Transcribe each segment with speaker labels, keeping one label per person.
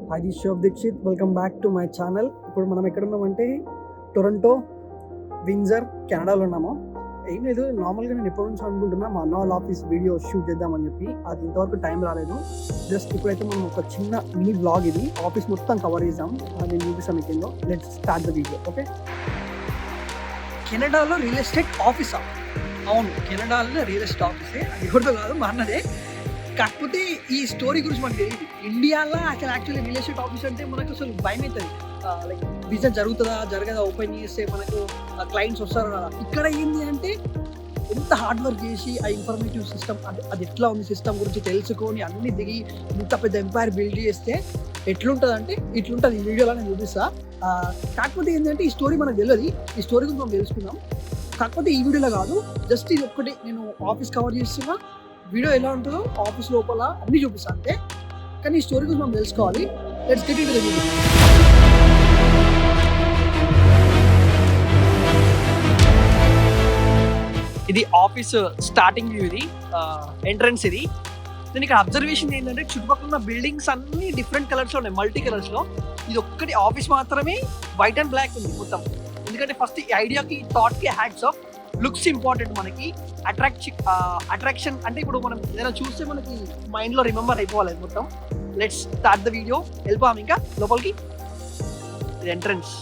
Speaker 1: Hi, this is Shiv Dikshit. Welcome back to my channel. ఇప్పుడు మనం ఎక్కడ ఉన్నామంటే టొరంటో, వింజర్, కెనడాలో ఉన్నాము. ఏం లేదు, నార్మల్గా నేను ఎప్పటి నుంచి అనుకుంటున్నా మా అన్న వాళ్ళ ఆఫీస్ వీడియో షూట్ చేద్దామని చెప్పి. అది ఇంతవరకు టైం రాలేదు. జస్ట్ ఇప్పుడైతే మనం ఒక చిన్న మినీ బ్లాగ్, ఇది ఆఫీస్ మొత్తం కవర్ చేద్దాం. నేను చూపిస్తాను మీకు ఏందో. Let's start the video. Okay, కెనడాలో రియల్ ఎస్టేట్ ఆఫీసా? అవును, కెనడాలో రియల్ ఎస్టేట్ ఆఫీసే. అది ఎవరితో కాదు, మా అన్నదే. కాకపోతే ఈ స్టోరీ గురించి మనకు తెలియదు. ఇండియాలో అసలు యాక్చువల్లీ రియల్ ఎస్టేట్ ఆఫీస్ అంటే మనకు అసలు భయం అవుతుంది. లైక్ బిజినెస్ జరుగుతుందా జరగదా, ఓపెన్ చేస్తే మనకు క్లయింట్స్ వస్తారా కదా. ఇక్కడ ఏంటి అంటే ఎంత హార్డ్ వర్క్ చేసి ఆ ఇన్ఫర్మేటివ్ సిస్టమ్, అది ఎట్లా ఉంది సిస్టమ్ గురించి తెలుసుకొని అన్ని దిగి ఇంత పెద్ద ఎంపైర్ బిల్డ్ చేస్తే ఎట్లుంటుంది అంటే ఇట్లుంటుంది. ఈ వీడియోలో నేను చూపిస్తా. కాకపోతే ఏంటంటే ఈ స్టోరీ మనకు తెలియదు. ఈ స్టోరీ గురించి మనం తెలుసుకుందాం. కాకపోతే ఈ వీడియోలో కాదు, జస్ట్ ఇది ఒక్కటి నేను ఆఫీస్ కవర్ చేస్తున్నా. వీడియో ఎలా ఉంటుందో ఆఫీస్ లోపల అన్నీ చూపిస్తాను అంతే. కానీ ఈ స్టోరీ గురించి మనం తెలుసుకోవాలి. Let's get into the video. ఇది ఆఫీస్ స్టార్టింగ్ వ్యూ, ఇది ఎంట్రన్స్. ఇది నేను ఇక్కడ అబ్జర్వేషన్ ఏంటంటే చుట్టుపక్కల ఉన్న బిల్డింగ్స్ అన్ని డిఫరెంట్ కలర్స్లో ఉన్నాయి, మల్టీ కలర్స్లో. ఇది ఒక్కటి ఆఫీస్ మాత్రమే వైట్ అండ్ బ్లాక్ ఉంది మొత్తం. ఎందుకంటే ఫస్ట్ ఈ ఐడియాకి, థాట్కి హ్యాట్స్ ఆఫ్. లుక్స్ ఇంపార్టెంట్ మనకి. అట్రాక్షన్ అంటే ఇప్పుడు మనం ఏదైనా చూస్తే మనకి మైండ్లో రిమెంబర్ అయిపోవాలి మొత్తం. Let's start the video. వెళ్ళిపోయాం ఇంకా లోపలికి. ఇది ఎంట్రన్స్.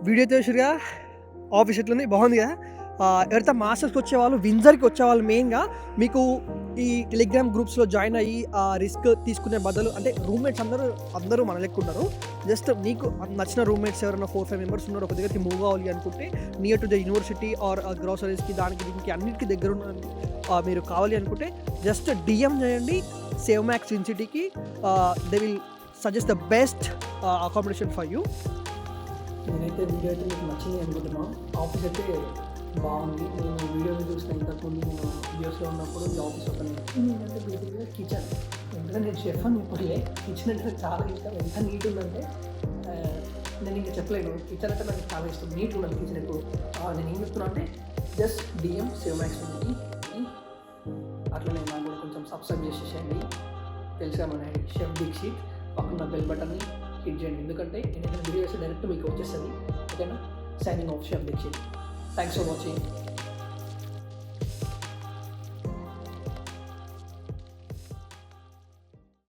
Speaker 1: వీడియో చూసిరుగా ఆఫీస్ ఎట్లుంది, బాగుంది కదా. ఎవరైతే మాస్టర్స్కి వచ్చేవాళ్ళు, వింజర్కి వచ్చేవాళ్ళు మెయిన్గా మీకు ఈ టెలిగ్రామ్ గ్రూప్స్లో జాయిన్ అయ్యి రిస్క్ తీసుకునే బదులు, అంటే రూమ్మేట్స్ అందరూ మన లెక్క ఉన్నారు. జస్ట్ మీకు నచ్చిన రూమ్మేట్స్ ఎవరైనా 4-5 మెంబర్స్ ఉన్నారు, ఒక దగ్గరికి మూవ్ కావాలి అనుకుంటే near to the university or గ్రోసరీస్కి, దానికి దీనికి అన్నిటికీ దగ్గర ఉన్న మీరు కావాలి అనుకుంటే జస్ట్ డిఎం చేయండి సేవ్ మ్యాక్స్ ఇన్సిటీకి. They will suggest the best accommodation for you. నేనైతే వీడియో అయితే మీకు నచ్చింది అనుకుంటున్నాను. ఆఫీస్ అయితే బాగుంది. నేను వీడియోలో చూసిన ఇంతకుముందు నేను యూఎస్లో ఉన్నప్పుడు ఈ ఆఫీస్ ఒక ఏంటంటే బేసిక్గా కిచెన్. ఎందుకంటే నేను షెఫ్ అని ఇప్పుడే కిచెన్ అంటే చాలా ఇష్టం. ఎంత నీట్ ఉందంటే నేను ఇంకా చెప్పలేను. కిచెన్ అంటే నాకు చాలా ఇష్టం. నీట్ ఉండాలి కిచెన్ ఎప్పుడు. నేను ఏం చెప్తున్నా అంటే జస్ట్ డిఎం సేవ్ మ్యాక్స్ ఉంది. అట్లనే నాకు కూడా కొంచెం సబ్స్క్రైబ్ చేసేసేయండి. తెలుసా మన షెఫ్ దీక్షిత్. పక్కన బెల్ బటన్ని హిట్ చేయండి, ఎందుకంటే నేను వీడియో చేస్తే డైరెక్ట్ మీకు వచ్చేస్తుంది. ఓకేనా? Signing off chef Dikshit. Thanks for watching.